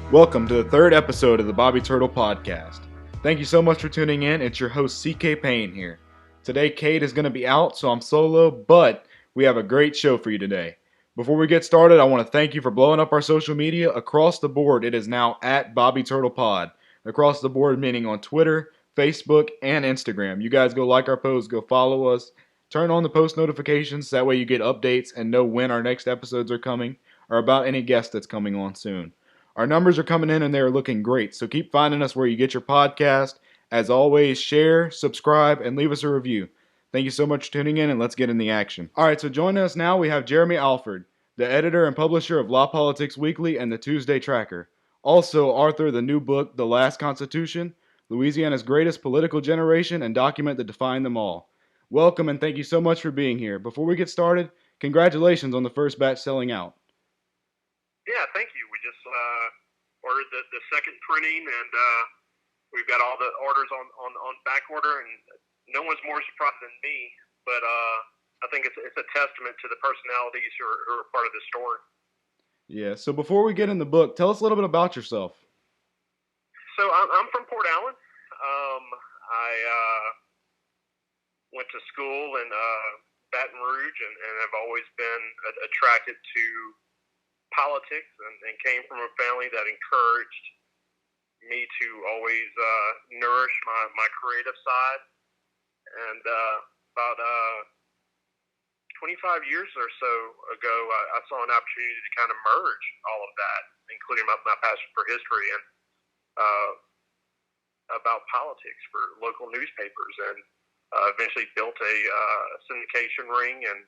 Welcome to the third episode of the Bobby Turtle Podcast. Thank you so much for tuning in. It's your host, CK Payne here. Today, Kate is going to be out, so I'm solo, but we have a great show for you today. Before we get started, I want to thank you for blowing up our social media. Across the board, it is now at Bobby Turtle Pod. Across the board, meaning on Twitter, Facebook, and Instagram. You guys go like our posts, go follow us, turn on the post notifications, that way you get updates and know when our next episodes are coming, or about any guest that's coming on soon. Our numbers are coming in and they're looking great, so keep finding us where you get your podcast. As always, share, subscribe, and leave us a review. Thank you so much for tuning in, and let's get in the action. All right, so joining us now, we have Jeremy Alford, the editor and publisher of Law Politics Weekly and the Tuesday Tracker. Also, author of the new book, The Last Constitution, Louisiana's Greatest Political Generation, and Document That Defined Them All. Welcome, and thank you so much for being here. Before we get started, congratulations on the first batch selling out. Yeah, thank you. We just ordered the second printing, and we've got all the orders on back order, and no one's more surprised than me. But I think it's a testament to the personalities who are part of the story. Yeah, so before we get in the book, tell us a little bit about yourself. So I'm from Port Allen. I went to school in Baton Rouge and have always been attracted to politics and came from a family that encouraged me to always nourish my creative side. And about 25 years or so ago, I saw an opportunity to kind of merge all of that, including my passion for history and about politics for local newspapers, and eventually built a syndication ring, and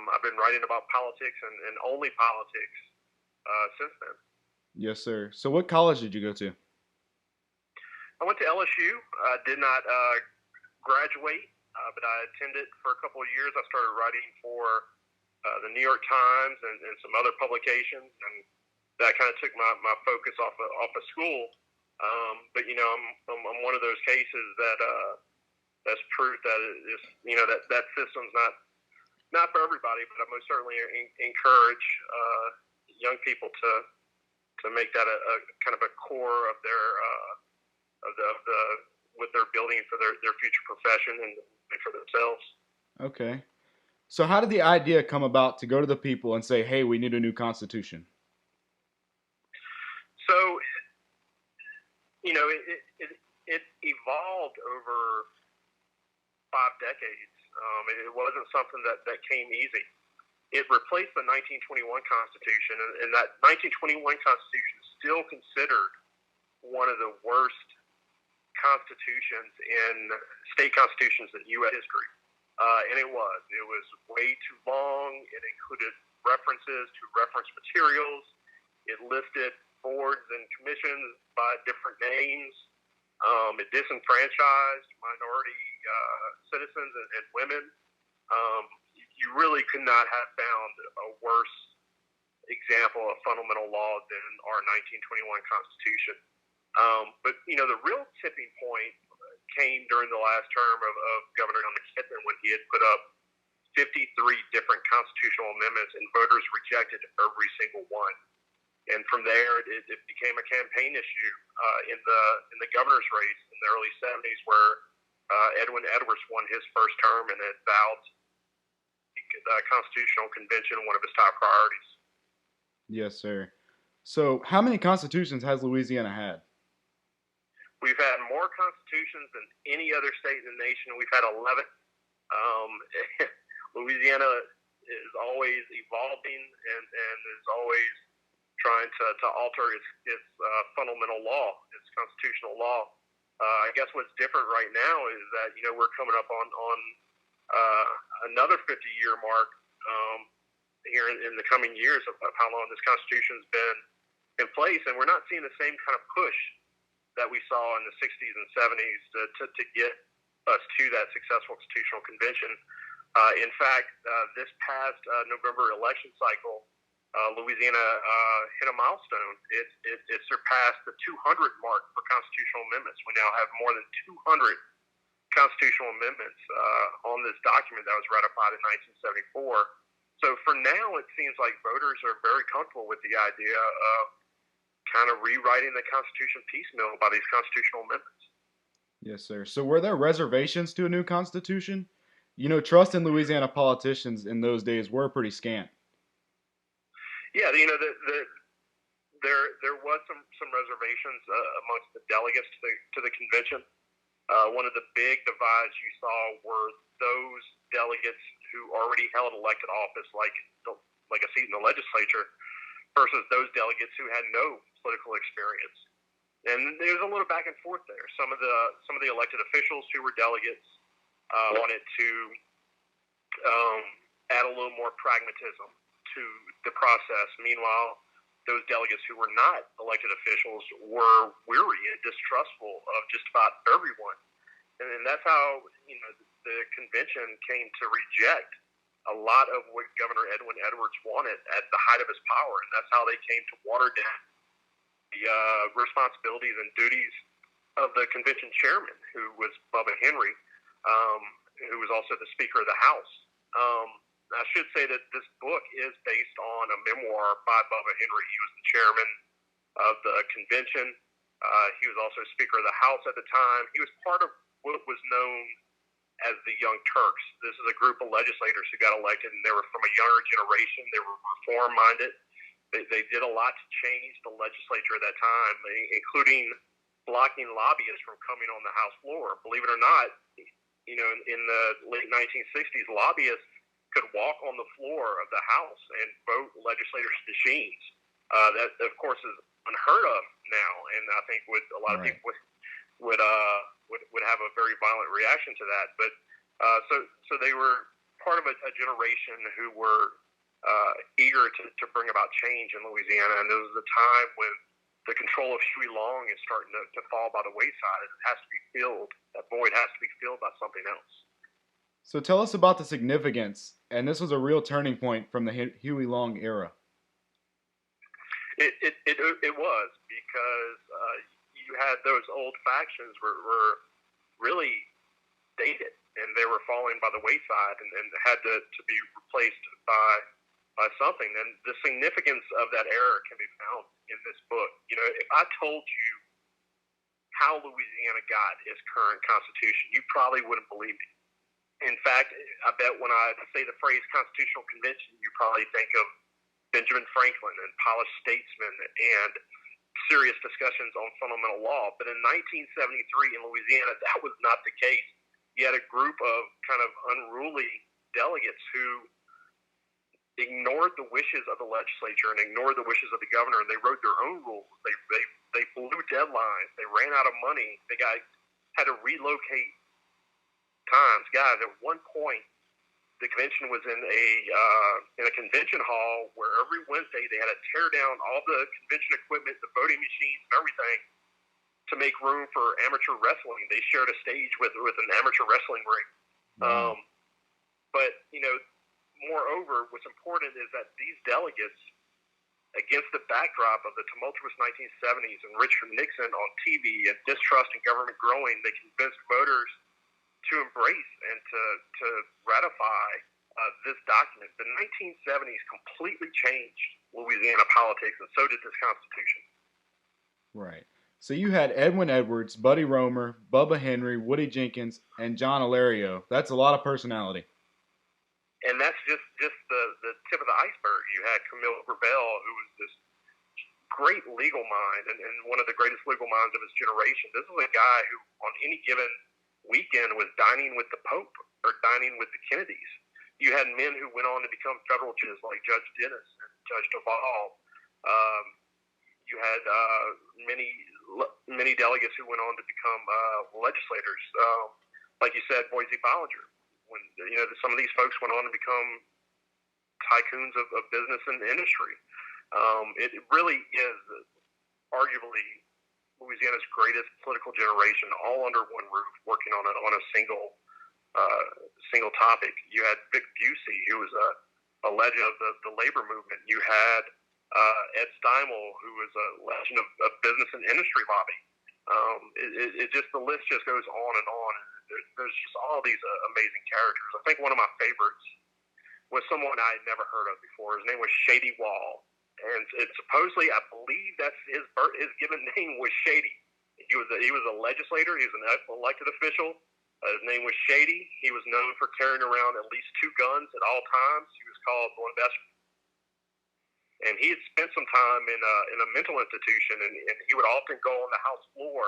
I've been writing about politics and only politics since then. Yes, sir. So what college did you go to? I went to LSU. I did not graduate, but I attended for a couple of years. I started writing for the New York Times and some other publications, and that kind of took my focus off of school. But I'm one of those cases that's proof that it's, that system's not for everybody, but I most certainly encourage young people to make that a kind of a core of their what they're building for their future profession and for themselves. Okay. So how did the idea come about to go to the people and say, hey, we need a new constitution? So, it evolved over 5 decades. It wasn't something that came easy. It replaced the 1921 Constitution, and that 1921 Constitution is still considered one of the worst constitutions in state constitutions in U.S. history. And it was way too long. It included references to reference materials. It listed boards and commissions by different names. It disenfranchised minority citizens and women. You really could not have found a worse example of fundamental law than our 1921 Constitution. But the real tipping point came during the last term of Governor McKinnon, when he had put up 53 different constitutional amendments, and voters rejected every single one. And from there, it became a campaign issue in the governor's race in the early 70s, where Edwin Edwards won his first term and had vowed the Constitutional Convention one of his top priorities. Yes, sir. So how many constitutions has Louisiana had? We've had more constitutions than any other state in the nation. We've had 11. Louisiana is always evolving and is always trying to alter its fundamental law, its constitutional law. I guess what's different right now is that we're coming up on another 50-year mark here in the coming years of how long this Constitution's been in place, and we're not seeing the same kind of push that we saw in the 60s and 70s to get us to that successful constitutional convention. In fact, this past November election cycle, Louisiana hit a milestone. It surpassed the 200 mark for constitutional amendments. We now have more than 200 constitutional amendments on this document that was ratified in 1974. So for now, it seems like voters are very comfortable with the idea of kind of rewriting the Constitution piecemeal by these constitutional amendments. Yes, sir. So were there reservations to a new constitution? You know, trust in Louisiana politicians in those days were pretty scant. Yeah, there was some reservations amongst the delegates to the convention. One of the big divides you saw were those delegates who already held elected office, like a seat in the legislature, versus those delegates who had no political experience. And there's a little back and forth there. Some of the elected officials who were delegates wanted to add a little more pragmatism to the process. Meanwhile, those delegates who were not elected officials were weary and distrustful of just about everyone. And that's how, the convention came to reject a lot of what Governor Edwin Edwards wanted at the height of his power. And that's how they came to water down the responsibilities and duties of the convention chairman, who was Bubba Henry, who was also the Speaker of the House. I should say that this book is based on a memoir by Bubba Henry. He was the chairman of the convention. He was also Speaker of the House at the time. He was part of what was known as the Young Turks. This is a group of legislators who got elected, and they were from a younger generation. They were reform-minded. They did a lot to change the legislature at that time, including blocking lobbyists from coming on the House floor. Believe it or not, in the late 1960s, lobbyists could walk on the floor of the House and vote legislators' machines. That, of course, is unheard of now, and I think a lot of people would have a very violent reaction to that. But so they were part of a generation who were eager to bring about change in Louisiana, and there was a time when the control of Huey Long is starting to fall by the wayside. It has to be filled. That void has to be filled by something else. So tell us about the significance, and this was a real turning point from the Huey Long era. It was, because you had those old factions were really dated, and they were falling by the wayside, and had to be replaced by something. And the significance of that era can be found in this book. If I told you how Louisiana got its current constitution, you probably wouldn't believe me. In fact, I bet when I say the phrase constitutional convention, you probably think of Benjamin Franklin and polished statesmen and serious discussions on fundamental law. But in 1973 in Louisiana, that was not the case. You had a group of kind of unruly delegates who ignored the wishes of the legislature and ignored the wishes of the governor, and they wrote their own rules. They blew deadlines. They ran out of money. They had to relocate times. Guys, at one point, the convention was in a convention hall where every Wednesday they had to tear down all the convention equipment, the voting machines, and everything, to make room for amateur wrestling. They shared a stage with an amateur wrestling ring. Wow. But moreover, what's important is that these delegates, against the backdrop of the tumultuous 1970s and Richard Nixon on TV and distrust in government growing, they convinced voters to embrace and to ratify this document. The 1970s completely changed Louisiana politics, and so did this Constitution. Right. So you had Edwin Edwards, Buddy Roemer, Bubba Henry, Woody Jenkins, and John Alario. That's a lot of personality. And that's just the tip of the iceberg. You had Camille Gravel, who was this great legal mind and one of the greatest legal minds of his generation. This is a guy who, on any given weekend, was dining with the Pope or dining with the Kennedys. You had men who went on to become federal judges like Judge Dennis and Judge Duvall. You had many delegates who went on to become legislators, like you said, Boise Bollinger. When some of these folks went on to become tycoons of business and industry. It really is arguably Louisiana's greatest political generation, all under one roof, working on a single topic. You had Vic Busey, who was a legend of the labor movement. You had Ed Steimel, who was a legend of business and industry lobbying. The list just goes on and on. There's just all these amazing characters. I think one of my favorites was someone I had never heard of before. His name was Shady Wall, and supposedly, I believe that's his given name was Shady. He was a legislator. He was an elected official. His name was Shady. He was known for carrying around at least 2 guns at all times. He was called one best, and he had spent some time in a mental institution, and he would often go on the House floor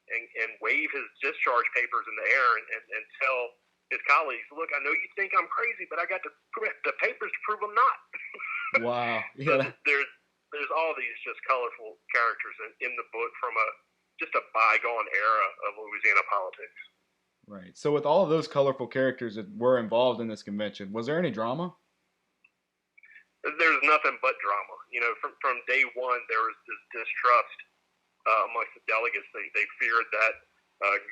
and wave his discharge papers in the air and tell his colleagues, "Look, I know you think I'm crazy, but I got the papers to prove I'm not." Wow. Yeah. So there's all these just colorful characters in the book from just a bygone era of Louisiana politics. Right. So with all of those colorful characters that were involved in this convention, was there any drama? There's nothing but drama. From day one, there was this distrust amongst the delegates. They feared that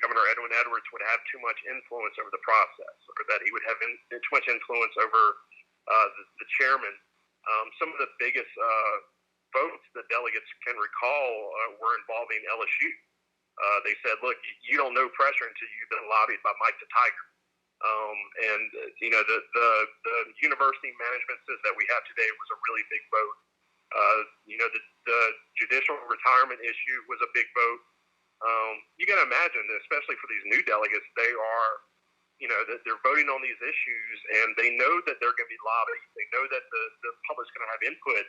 Governor Edwin Edwards would have too much influence over the process, or that he would have too much influence over the chairman. Some of the biggest votes that delegates can recall were involving LSU. They said, "Look, you don't know pressure until you've been lobbied by Mike the Tiger." The university management system that we have today was a really big vote. The judicial retirement issue was a big vote. You got to imagine, especially for these new delegates, they are, that they're voting on these issues, and they know that they're going to be lobbied. They know that the public's going to have input,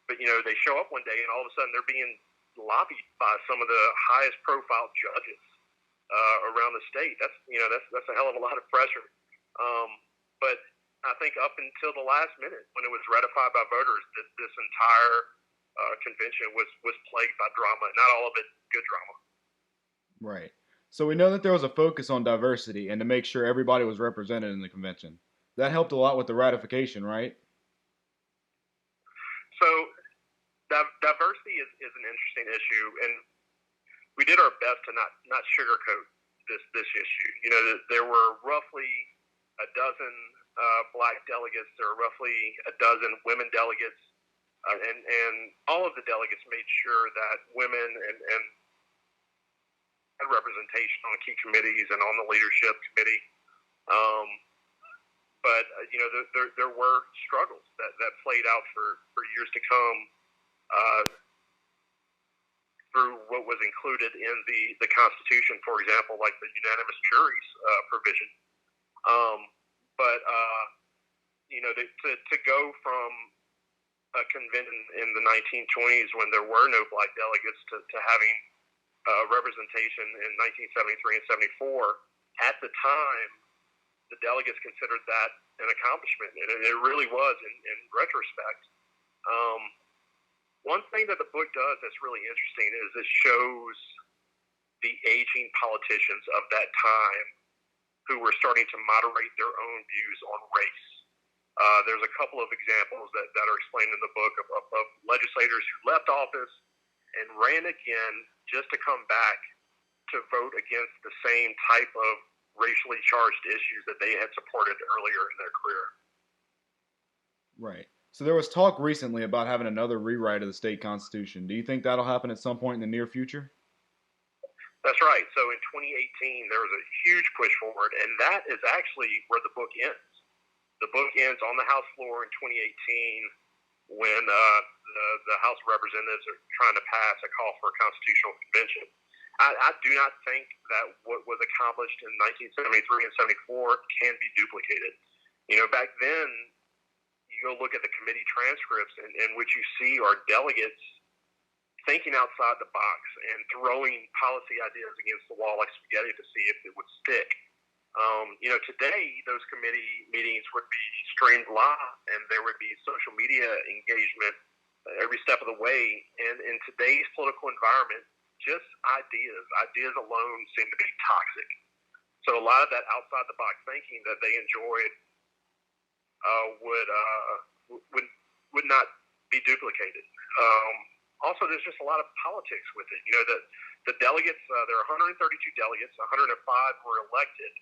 but they show up one day and all of a sudden they're being lobbied by some of the highest profile judges around the state. That's a hell of a lot of pressure. But I think up until the last minute, when it was ratified by voters, this entire convention was plagued by drama. Not all of it good drama. Right. So we know that there was a focus on diversity and to make sure everybody was represented in the convention. That helped a lot with the ratification, right? So diversity is an interesting issue, and we did our best to not sugarcoat this issue. There were roughly a dozen black delegates. There were roughly a dozen women delegates, and all of the delegates made sure that women and had representation on key committees and on the leadership committee. But there were struggles that played out for years to come through what was included in the Constitution, for example, like the unanimous juries provision. To go from a convention in the 1920s when there were no black delegates to having representation in 1973 and 74, at the time, the delegates considered that an accomplishment, and it really was in retrospect. One thing that the book does that's really interesting is it shows the aging politicians of that time who were starting to moderate their own views on race. There's a couple of examples that are explained in the book of legislators who left office and ran again just to come back to vote against the same type of racially charged issues that they had supported earlier in their career. Right. So there was talk recently about having another rewrite of the state constitution. Do you think that'll happen at some point in the near future? That's right. So in 2018, there was a huge push forward, and that is actually where the book ends. The book ends on the House floor in 2018 when the House of Representatives are trying to pass a call for a constitutional convention. I do not think that what was accomplished in 1973 and 74 can be duplicated. Back then, you go look at the committee transcripts, and what you see are delegates thinking outside the box and throwing policy ideas against the wall like spaghetti to see if it would stick. Today, those committee meetings would be streamed live, and there would be social media engagement every step of the way. And in today's political environment, just ideas alone seem to be toxic. So a lot of that outside-the-box thinking that they enjoyed would not be duplicated. Also, there's just a lot of politics with it. The delegates, there are 132 delegates, 105 were elected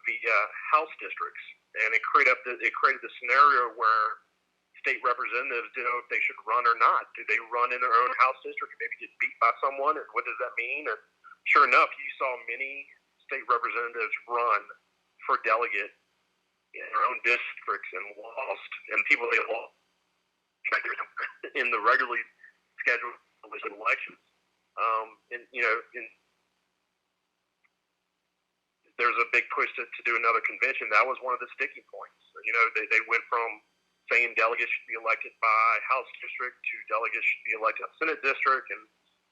via House districts, and it created the scenario where state representatives didn't know if they should run or not. Do they run in their own House district and maybe get beat by someone, and what does that mean? And sure enough, you saw many state representatives run for delegate in their own districts and lost, and people they lost in the regularly scheduled elections. And there's a big push to do another convention. That was one of the sticking points. They went from saying delegates should be elected by House district to delegates should be elected by Senate district, and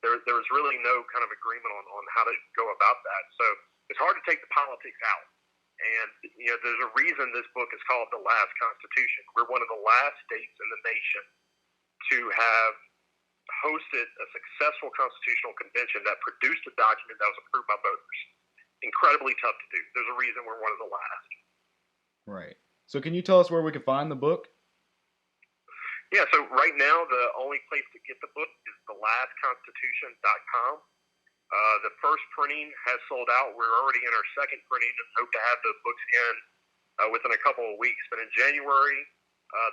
there was really no kind of agreement on how to go about that. So it's hard to take the politics out. And there's a reason this book is called The Last Constitution. We're one of the last states in the nation to have hosted a successful constitutional convention that produced a document that was approved by voters. Incredibly tough to do. There's a reason we're one of the last. Right. So can you tell us where we can find the book? Yeah, so right now the only place to get the book is thelastconstitution.com. The first printing has sold out. We're already in our second printing and hope to have the books in within a couple of weeks. But in January,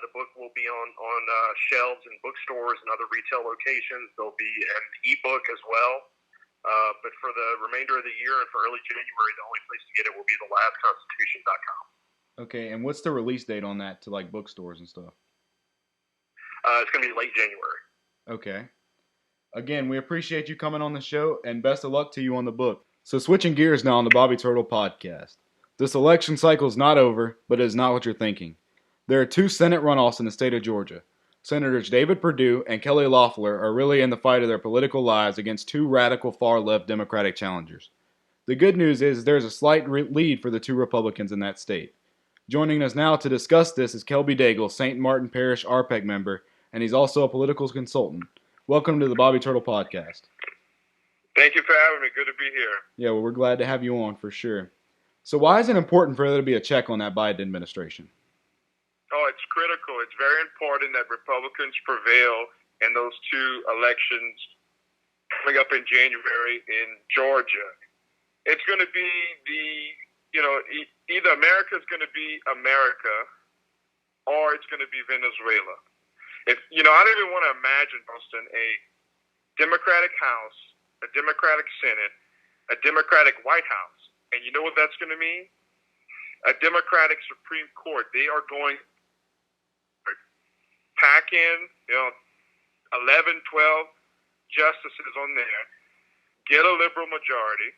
the book will be on shelves in bookstores and other retail locations. There'll be an ebook as well. But for the remainder of the year and for early January, the only place to get it will be thelastconstitution.com. Okay, and what's the release date on that to like bookstores and stuff? It's going to be late January. Okay. Again, we appreciate you coming on the show, and best of luck to you on the book. So switching gears now on the Bobby Turtle podcast. This election cycle is not over, but it is not what you're thinking. There are 2 Senate runoffs in the state of Georgia. Senators David Perdue and Kelly Loeffler are really in the fight of their political lives against 2 radical far-left Democratic challengers. The good news is there's a slight lead for the 2 Republicans in that state. Joining us now to discuss this is Kelby Daigle, St. Martin Parish RPEC member, and he's also a political consultant. Welcome to the Bobby Turtle podcast. Thank you for having me. Good to be here. Yeah, well, we're glad to have you on for sure. So why is it important for there to be a check on that Biden administration? Oh, it's critical. It's very important that Republicans prevail in those 2 elections coming up in January in Georgia. It's going to be either America's going to be America or it's going to be Venezuela. I don't even want to imagine, Boston, a Democratic House, a Democratic Senate, a Democratic White House. And you know what that's going to mean? A Democratic Supreme Court. They are going to pack in, 11, 12 justices on there, get a liberal majority,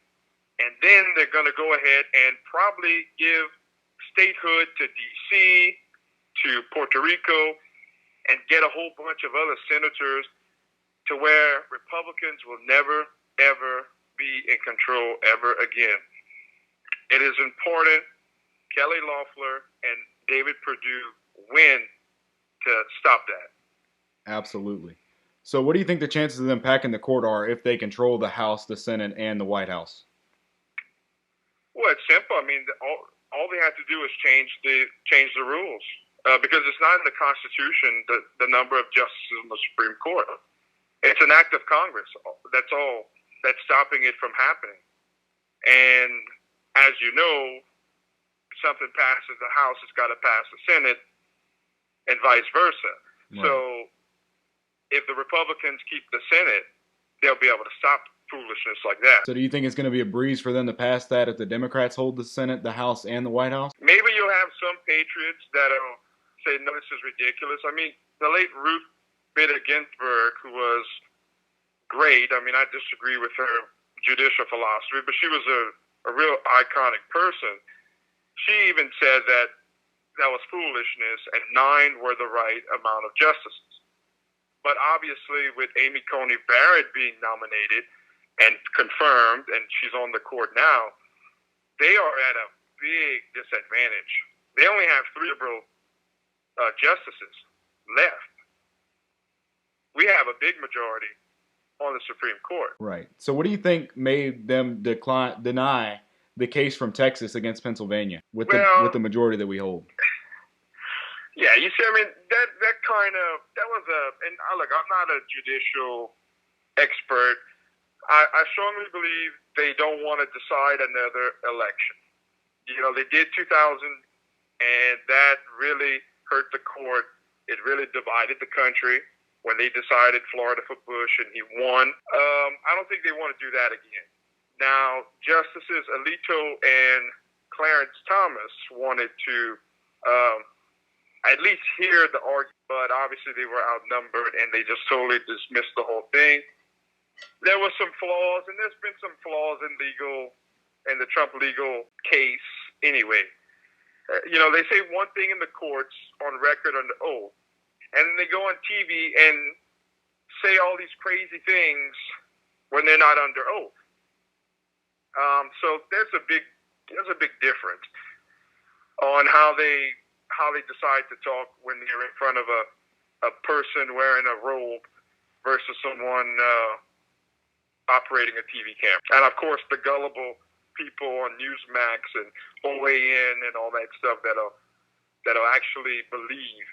and then they're going to go ahead and probably give statehood to D.C., to Puerto Rico, and get a whole bunch of other senators to where Republicans will never, ever be in control ever again. It is important Kelly Loeffler and David Perdue win to stop that. Absolutely. So what do you think the chances of them packing the court are if they control the House, the Senate, and the White House? Well, it's simple. I mean, all they have to do is change the rules. Because it's not in the Constitution, the number of justices on the Supreme Court. It's an act of Congress. That's all that's stopping it from happening. And as you know, something passes the House, it's got to pass the Senate, and vice versa. Right. So if the Republicans keep the Senate, they'll be able to stop foolishness like that. So do you think it's going to be a breeze for them to pass that if the Democrats hold the Senate, the House, and the White House? Maybe you'll have some patriots that'll say, no, this is ridiculous. I mean, the late Ruth Bader Ginsburg, who was great. I mean, I disagree with her judicial philosophy, but she was a real iconic person. She even said that was foolishness and 9 were the right amount of justices. But obviously, with Amy Coney Barrett being nominated and confirmed, and she's on the court now, they are at a big disadvantage. They only have 3 liberal justices left. We have a big majority on the Supreme Court. Right. So what do you think made them deny the case from Texas against Pennsylvania with the majority that we hold? Yeah, you see, I mean, that was and look, I'm not a judicial expert. I strongly believe they don't want to decide another election. They did 2000, and that really hurt the court. It really divided the country when they decided Florida for Bush and he won. I don't think they want to do that again. Now, Justices Alito and Clarence Thomas wanted to at least hear the argument, but obviously they were outnumbered and they just totally dismissed the whole thing. There were some flaws, and there's been some flaws in the Trump legal case anyway. They say one thing in the courts on record under oath, and then they go on TV and say all these crazy things when they're not under oath. So there's a big difference on how they decide to talk when they're in front of a person wearing a robe versus someone operating a TV camera. And of course, the gullible people on Newsmax and OAN and all that stuff that'll actually believe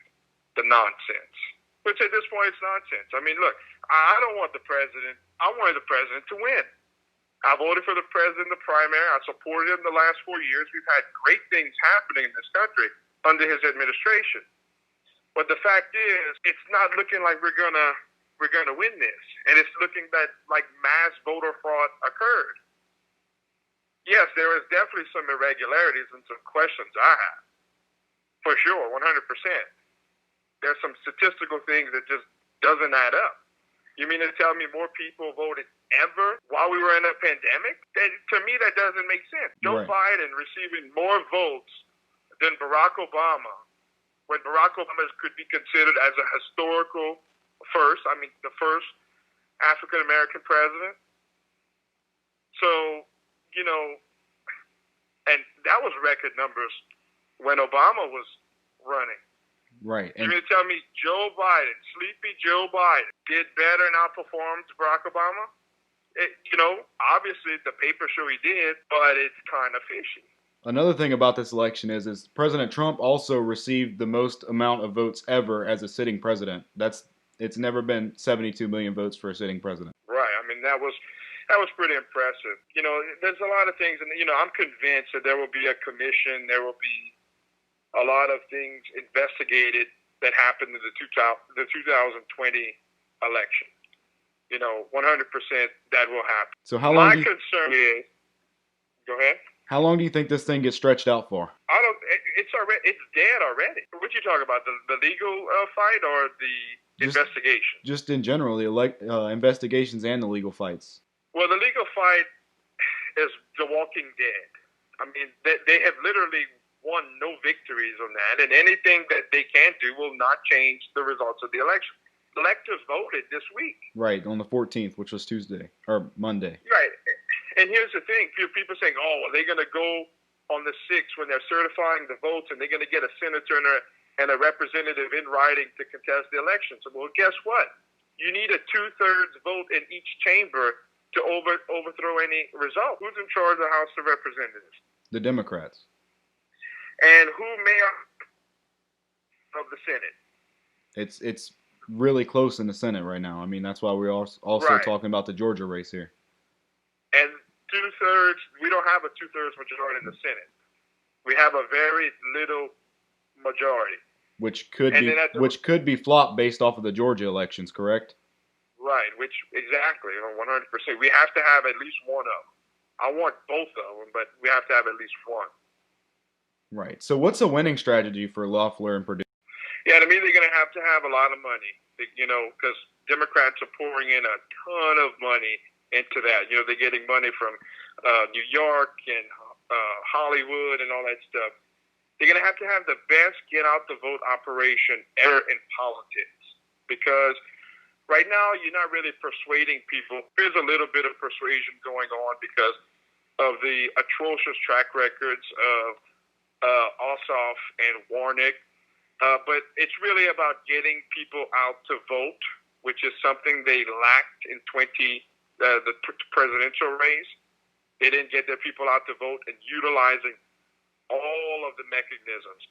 the nonsense. Which at this point, it's nonsense. I mean, look, I don't want the president. I wanted the president to win. I voted for the president in the primary. I supported him the last 4 years. We've had great things happening in this country under his administration. But the fact is, it's not looking like we're gonna win this, and it's looking like mass voter fraud occurred. Yes, there is definitely some irregularities and some questions I have, for sure, 100%. There's some statistical things that just doesn't add up. You mean to tell me more people voted ever while we were in a pandemic? To me, that doesn't make sense. Joe Biden receiving more votes than Barack Obama, when Barack Obama could be considered as a historical the first African-American president. So, and that was record numbers when Obama was running. Right. You mean to tell me Joe Biden, sleepy Joe Biden, did better and outperformed Barack Obama? Obviously the papers show he did, but it's kind of fishy. Another thing about this election is President Trump also received the most amount of votes ever as a sitting president. It's never been 72 million votes for a sitting president. Right. I mean, that was pretty impressive. There's a lot of things, and I'm convinced that there will be a commission. There will be a lot of things investigated that happened in the 2020 election. 100% that will happen. So how long? My concern is. Go ahead. How long do you think this thing gets stretched out for? It's dead already. What you talking about? The legal fight or the investigation? Just in general, the investigations and the legal fights. Well, the legal fight is The Walking Dead. I mean, they have literally won no victories on that, and anything that they can do will not change the results of the election. Electors voted this week. Right, on the 14th, which was Tuesday, or Monday. Right. And here's the thing. People saying, are they going to go on the 6th when they're certifying the votes and they're going to get a senator and a representative in writing to contest the election? So, well, guess what? You need a 2/3 vote in each chamber to overthrow any result. Who's in charge of the House of Representatives? The Democrats. And who mayor of the Senate? It's really close in the Senate right now. I mean, that's why we're also talking about the Georgia race here. And 2/3, we don't have a 2/3 majority in the Senate. We have a very little majority. Which could be flopped based off of the Georgia elections, correct? Right, exactly, 100%. We have to have at least one of them. I want both of them, but we have to have at least one. Right. So what's a winning strategy for Loeffler and Perdue? Yeah, to me, they're going to have a lot of money, because Democrats are pouring in a ton of money into that. They're getting money from New York and Hollywood and all that stuff. They're going to have the best get-out-the-vote operation ever in politics, because right now you're not really persuading people. There's a little bit of persuasion going on because of the atrocious track records of Ossoff and Warnock. But it's really about getting people out to vote, which is something they lacked in the presidential race. They didn't get their people out to vote and utilizing all of the mechanisms.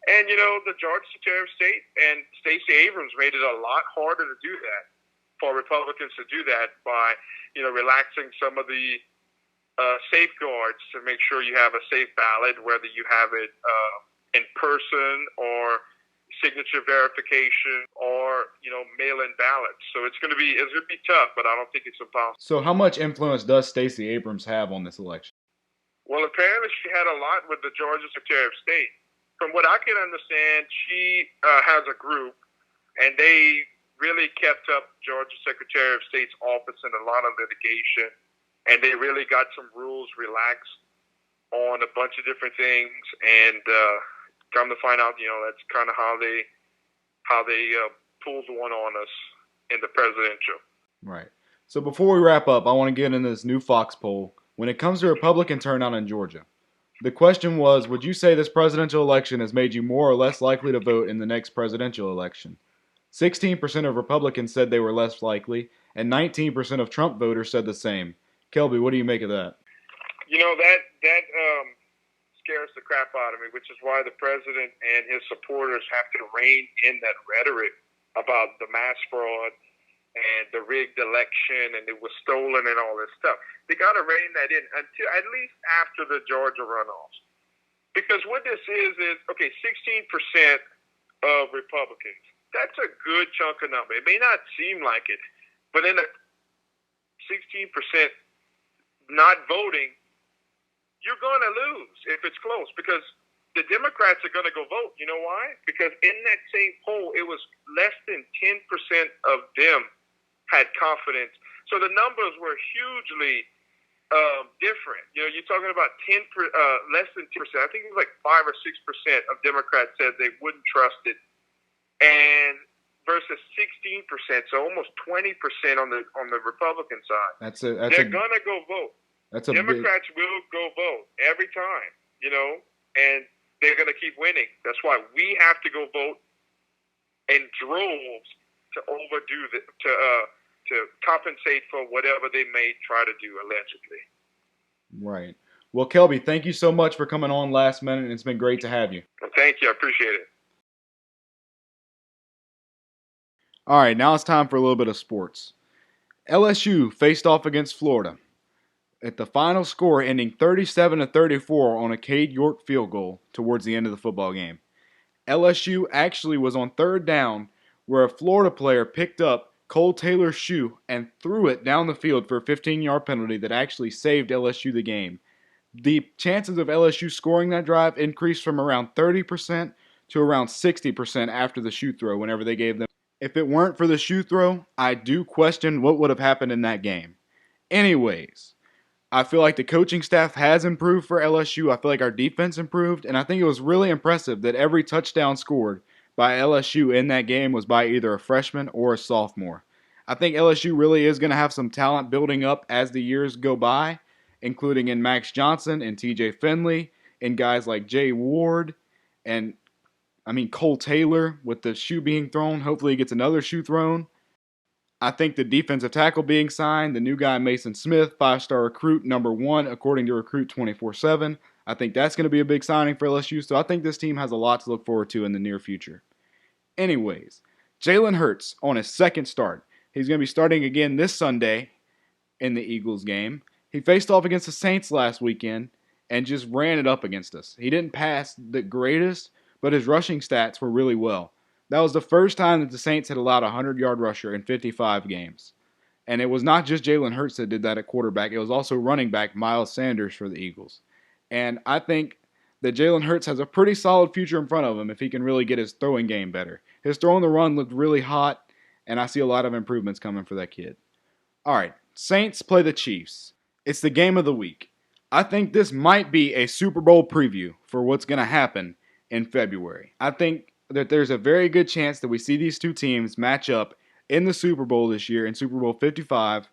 And, the Georgia Secretary of State and Stacey Abrams made it a lot harder to do that, for Republicans to do that by, relaxing some of the safeguards to make sure you have a safe ballot, whether you have it in person or signature verification or, mail-in ballots. So it's going to be tough, but I don't think it's impossible. So how much influence does Stacey Abrams have on this election? Well, apparently she had a lot with the Georgia Secretary of State. from what I can understand, she has a group, and they really kept up Georgia Secretary of State's office in a lot of litigation, and they really got some rules relaxed on a bunch of different things, and come to find out, that's kind of how they pulled one on us in the presidential. Right. So before we wrap up, I want to get into this new Fox poll. When it comes to Republican turnout in Georgia, the question was, would you say this presidential election has made you more or less likely to vote in the next presidential election? 16% of Republicans said they were less likely, and 19% of Trump voters said the same. Kelby, what do you make of that? That scares the crap out of me, which is why the president and his supporters have to rein in that rhetoric about the mass fraud and the rigged election and it was stolen and all this stuff. They got to rein that in until at least after the Georgia runoffs. Because what this is, okay, 16% of Republicans. That's a good chunk of number. It may not seem like it, but in a 16% not voting, you're going to lose if it's close because the Democrats are going to go vote. You know why? Because in that same poll, it was less than 10% of them had confidence. So the numbers were hugely different. You're talking about less than 10%. I think it was like 5 or 6% of Democrats said they wouldn't trust it, and versus 16%, so almost 20% on the Republican side. They're gonna go vote. Democrats will go vote every time, and they're gonna keep winning. That's why we have to go vote in droves to to compensate for whatever they may try to do allegedly. Right. Well, Kelby, thank you so much for coming on last minute. It's been great to have you. Well, thank you. I appreciate it. All right, now it's time for a little bit of sports. LSU faced off against Florida, at the final score ending 37-34 on a Cade York field goal towards the end of the football game. LSU actually was on third down where a Florida player picked up Cole Taylor's shoe and threw it down the field for a 15-yard penalty that actually saved LSU the game. The chances of LSU scoring that drive increased from around 30% to around 60% after the shoe throw whenever they gave them. If it weren't for the shoe throw, I do question what would have happened in that game. Anyways, I feel like the coaching staff has improved for LSU. I feel like our defense improved, and I think it was really impressive that every touchdown scored by LSU in that game was by either a freshman or a sophomore. I think LSU really is going to have some talent building up as the years go by, including in Max Johnson and TJ Finley and guys like Jay Ward and Cole Taylor with the shoe being thrown. Hopefully he gets another shoe thrown. I think the defensive tackle being signed, the new guy Mason Smith, 5-star recruit, number 1 according to Recruit 24/7. I think that's going to be a big signing for LSU, so I think this team has a lot to look forward to in the near future. Anyways, Jalen Hurts on his second start. He's going to be starting again this Sunday in the Eagles game. He faced off against the Saints last weekend and just ran it up against us. He didn't pass the greatest, but his rushing stats were really well. That was the first time that the Saints had allowed a 100-yard rusher in 55 games. And it was not just Jalen Hurts that did that at quarterback. It was also running back Miles Sanders for the Eagles. And I think that Jalen Hurts has a pretty solid future in front of him if he can really get his throwing game better. His throw on the run looked really hot, and I see a lot of improvements coming for that kid. All right, Saints play the Chiefs. It's the game of the week. I think this might be a Super Bowl preview for what's going to happen in February. I think that there's a very good chance that we see these two teams match up in the Super Bowl this year, in Super Bowl 55,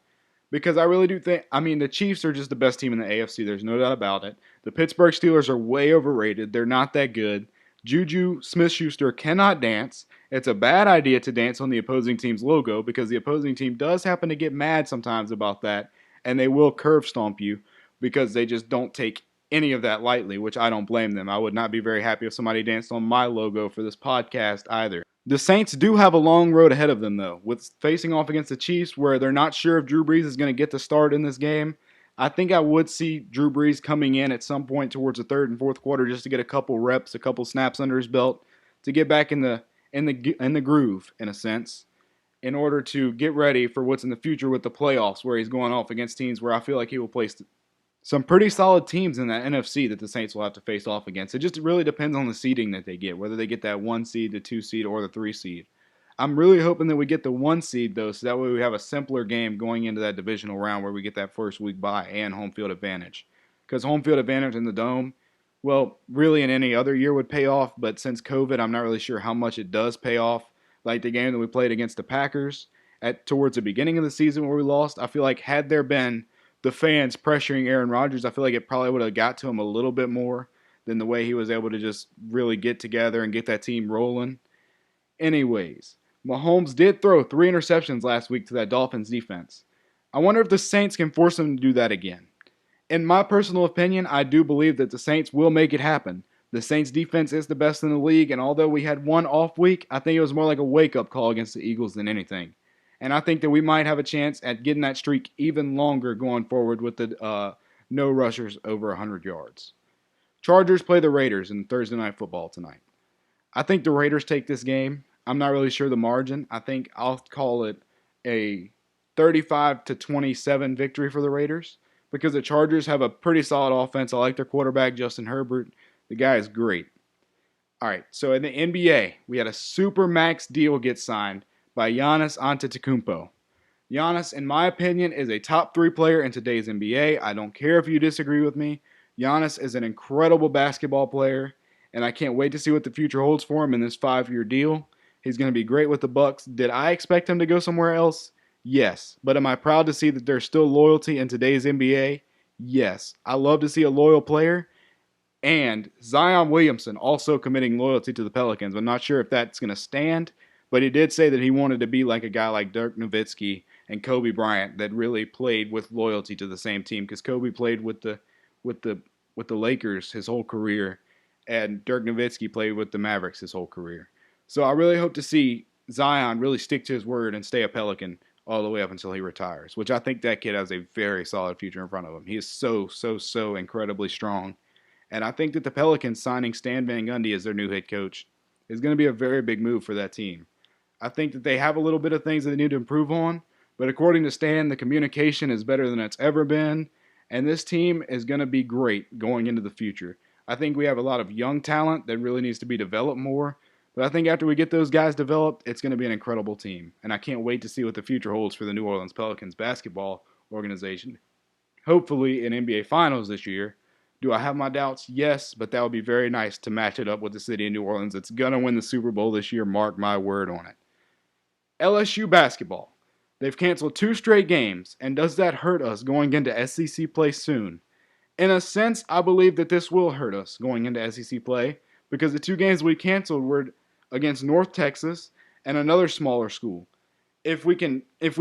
because I really do think, the Chiefs are just the best team in the AFC. There's no doubt about it. The Pittsburgh Steelers are way overrated. They're not that good. Juju Smith-Schuster cannot dance. It's a bad idea to dance on the opposing team's logo because the opposing team does happen to get mad sometimes about that, and they will curve stomp you because they just don't take any of that lightly, which I don't blame them. I would not be very happy if somebody danced on my logo for this podcast either. The Saints do have a long road ahead of them, though, with facing off against the Chiefs where they're not sure if Drew Brees is going to get the start in this game. I think I would see Drew Brees coming in at some point towards the third and fourth quarter just to get a couple reps, a couple snaps under his belt, to get back in the groove, in a sense, in order to get ready for what's in the future with the playoffs, where he's going off against teams where I feel like he will some pretty solid teams in that NFC that the Saints will have to face off against. It just really depends on the seeding that they get, whether they get that 1 seed, the 2 seed, or the 3 seed. I'm really hoping that we get the 1 seed, though, so that way we have a simpler game going into that divisional round where we get that first week bye and home field advantage. Because home field advantage in the Dome, well, really in any other year would pay off, but since COVID, I'm not really sure how much it does pay off. Like the game that we played against the Packers towards the beginning of the season where we lost, I feel like had there been the fans pressuring Aaron Rodgers, I feel like it probably would have got to him a little bit more than the way he was able to just really get together and get that team rolling. Anyways, Mahomes did throw 3 interceptions last week to that Dolphins defense. I wonder if the Saints can force him to do that again. In my personal opinion, I do believe that the Saints will make it happen. The Saints defense is the best in the league, and although we had one off week, I think it was more like a wake-up call against the Eagles than anything. And I think that we might have a chance at getting that streak even longer going forward with the no rushers over 100 yards. Chargers play the Raiders in Thursday Night Football tonight. I think the Raiders take this game. I'm not really sure the margin. I think I'll call it a 35-27 victory for the Raiders because the Chargers have a pretty solid offense. I like their quarterback, Justin Herbert. The guy is great. All right, so in the NBA, we had a super max deal get signed by Giannis Antetokounmpo. Giannis, in my opinion, is a top 3 player in today's NBA. I don't care if you disagree with me. Giannis is an incredible basketball player, and I can't wait to see what the future holds for him in this 5-year deal. He's going to be great with the Bucks. Did I expect him to go somewhere else? Yes. But am I proud to see that there's still loyalty in today's NBA? Yes. I love to see a loyal player. And Zion Williamson also committing loyalty to the Pelicans. I'm not sure if that's going to stand, but he did say that he wanted to be like a guy like Dirk Nowitzki and Kobe Bryant that really played with loyalty to the same team. Because Kobe played with the Lakers his whole career, and Dirk Nowitzki played with the Mavericks his whole career. So I really hope to see Zion really stick to his word and stay a Pelican all the way up until he retires, which I think that kid has a very solid future in front of him. He is so incredibly strong. And I think that the Pelicans signing Stan Van Gundy as their new head coach is going to be a very big move for that team. I think that they have a little bit of things that they need to improve on, but according to Stan, the communication is better than it's ever been, and this team is going to be great going into the future. I think we have a lot of young talent that really needs to be developed more, but I think after we get those guys developed, it's going to be an incredible team, and I can't wait to see what the future holds for the New Orleans Pelicans basketball organization. Hopefully in NBA Finals this year. Do I have my doubts? Yes, but that would be very nice to match it up with the city of New Orleans. It's going to win the Super Bowl this year, mark my word on it. LSU basketball. They've canceled 2 straight games, and does that hurt us going into SEC play soon? In a sense, I believe that this will hurt us going into SEC play because the 2 games we canceled were against North Texas and another smaller school. If we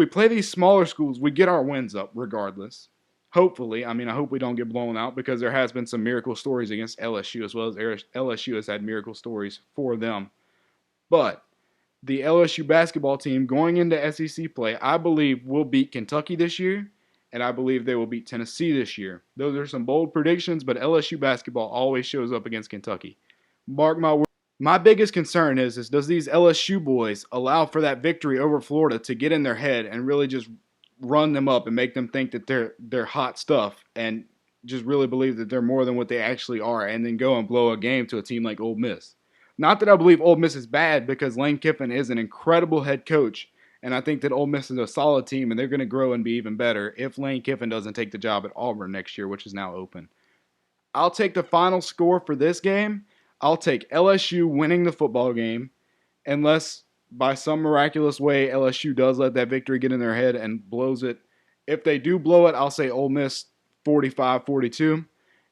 play these smaller schools, we get our wins up regardless. Hopefully, I hope we don't get blown out because there has been some miracle stories against LSU as well as LSU has had miracle stories for them. But the LSU basketball team going into SEC play, I believe will beat Kentucky this year, and I believe they will beat Tennessee this year. Those are some bold predictions, but LSU basketball always shows up against Kentucky. Mark my word. My biggest concern is does these LSU boys allow for that victory over Florida to get in their head and really just run them up and make them think that they're hot stuff and just really believe that they're more than what they actually are and then go and blow a game to a team like Ole Miss. Not that I believe Ole Miss is bad because Lane Kiffin is an incredible head coach and I think that Ole Miss is a solid team and they're going to grow and be even better if Lane Kiffin doesn't take the job at Auburn next year, which is now open. I'll take the final score for this game. I'll take LSU winning the football game unless by some miraculous way, LSU does let that victory get in their head and blows it. If they do blow it, I'll say Ole Miss 45-42.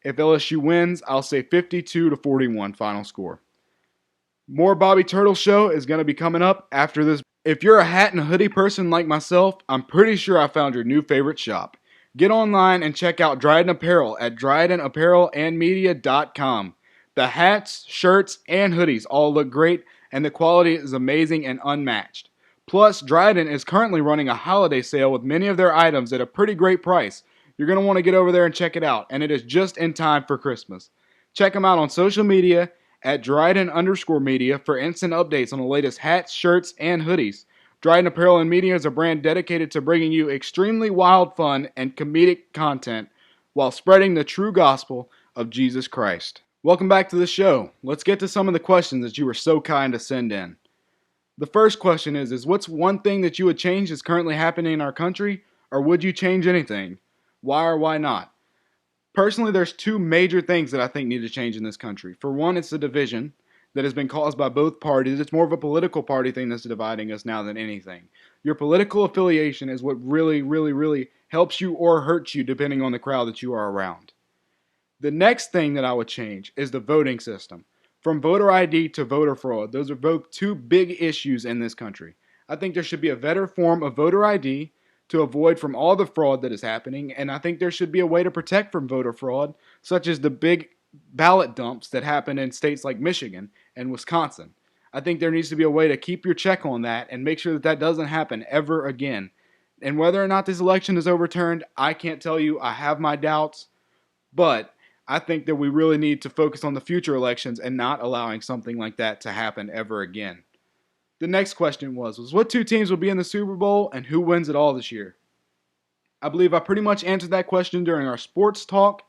If LSU wins, I'll say 52-41 final score. More Bobby Turtle Show is going to be coming up after this. If you're a hat and hoodie person like myself, I'm pretty sure I found your new favorite shop. Get online and check out Dryden Apparel at drydenapparelandmedia.com. The hats, shirts, and hoodies all look great, and the quality is amazing and unmatched. Plus, Dryden is currently running a holiday sale with many of their items at a pretty great price. You're going to want to get over there and check it out, and it is just in time for Christmas. Check them out on social media at Dryden_media for instant updates on the latest hats, shirts, and hoodies. Dryden Apparel and Media is a brand dedicated to bringing you extremely wild fun and comedic content while spreading the true gospel of Jesus Christ. Welcome back to the show. Let's get to some of the questions that you were so kind to send in. The first question is what's one thing that you would change that's currently happening in our country, or would you change anything? Why or why not? Personally, there's two major things that I think need to change in this country. For one, it's the division that has been caused by both parties. It's more of a political party thing that's dividing us now than anything. Your political affiliation is what really helps you or hurts you depending on the crowd that you are around. The next thing that I would change is the voting system. From voter ID to voter fraud, those are both two big issues in this country. I think there should be a better form of voter ID to avoid from all the fraud that is happening, and I think there should be a way to protect from voter fraud, such as the big ballot dumps that happen in states like Michigan and Wisconsin. I think there needs to be a way to keep your check on that and make sure that that doesn't happen ever again. And whether or not this election is overturned, I can't tell you. I have my doubts, but I think that we really need to focus on the future elections and not allowing something like that to happen ever again. The next question was what two teams will be in the Super Bowl and who wins it all this year? I believe I pretty much answered that question during our sports talk.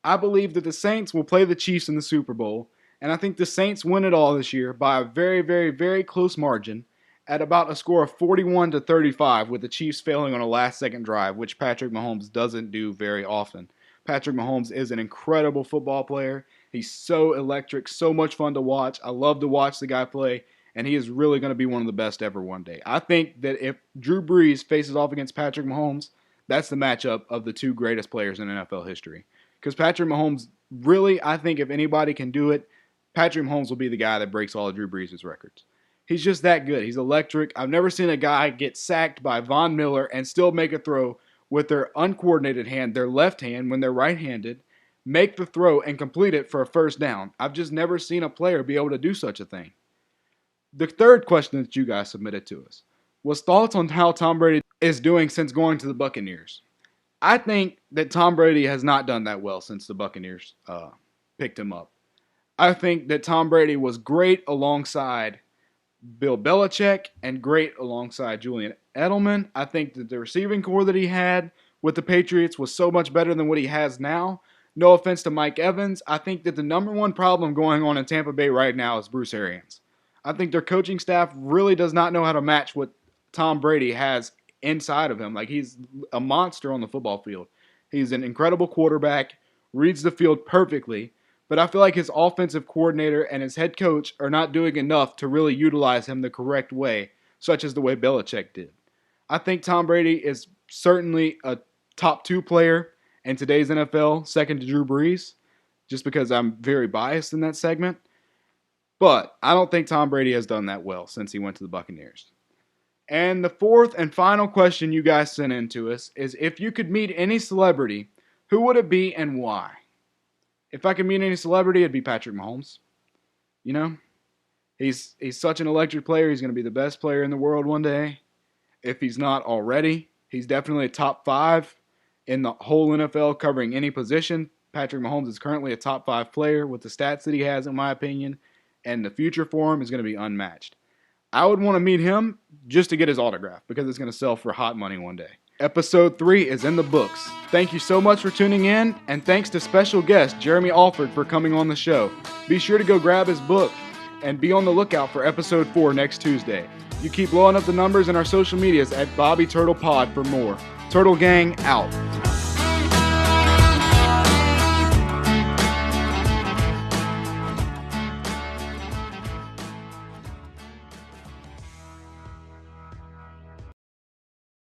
I believe that the Saints will play the Chiefs in the Super Bowl, and I think the Saints win it all this year by a very close margin at about a score of 41-35, with the Chiefs failing on a last-second drive, which Patrick Mahomes doesn't do very often. Patrick Mahomes is an incredible football player. He's so electric, so much fun to watch. I love to watch the guy play, and he is really going to be one of the best ever one day. I think that if Drew Brees faces off against Patrick Mahomes, that's the matchup of the two greatest players in NFL history. Because Patrick Mahomes, really, I think if anybody can do it, Patrick Mahomes will be the guy that breaks all of Drew Brees' records. He's just that good. He's electric. I've never seen a guy get sacked by Von Miller and still make a throw with their uncoordinated hand, their left hand, when they're right-handed, make the throw and complete it for a first down. I've just never seen a player be able to do such a thing. The third question that you guys submitted to us was thoughts on how Tom Brady is doing since going to the Buccaneers. I think that Tom Brady has not done that well since the Buccaneers picked him up. I think that Tom Brady was great alongside Bill Belichick and great alongside Julian Edelman. I think that the receiving core that he had with the Patriots was so much better than what he has now. No offense to Mike Evans. I think that the number one problem going on in Tampa Bay right now is Bruce Arians. I think their coaching staff really does not know how to match what Tom Brady has inside of him. Like, he's a monster on the football field. He's an incredible quarterback, reads the field perfectly, but I feel like his offensive coordinator and his head coach are not doing enough to really utilize him the correct way, such as the way Belichick did. I think Tom Brady is certainly a top 2 player in today's NFL, second to Drew Brees, just because I'm very biased in that segment. But I don't think Tom Brady has done that well since he went to the Buccaneers. And the fourth and final question you guys sent in to us is, if you could meet any celebrity, who would it be and why? If I could meet any celebrity, it'd be Patrick Mahomes. You know, he's such an electric player. He's going to be the best player in the world one day. If he's not already, he's definitely a top 5 in the whole NFL covering any position. Patrick Mahomes is currently a top 5 player with the stats that he has, in my opinion, and the future for him is going to be unmatched. I would want to meet him just to get his autograph because it's going to sell for hot money one day. Episode 3 is in the books. Thank you so much for tuning in, and thanks to special guest Jeremy Alford for coming on the show. Be sure to go grab his book and be on the lookout for episode 4 next Tuesday. You keep blowing up the numbers in our social medias at Bobby Turtle Pod for more. Turtle Gang out.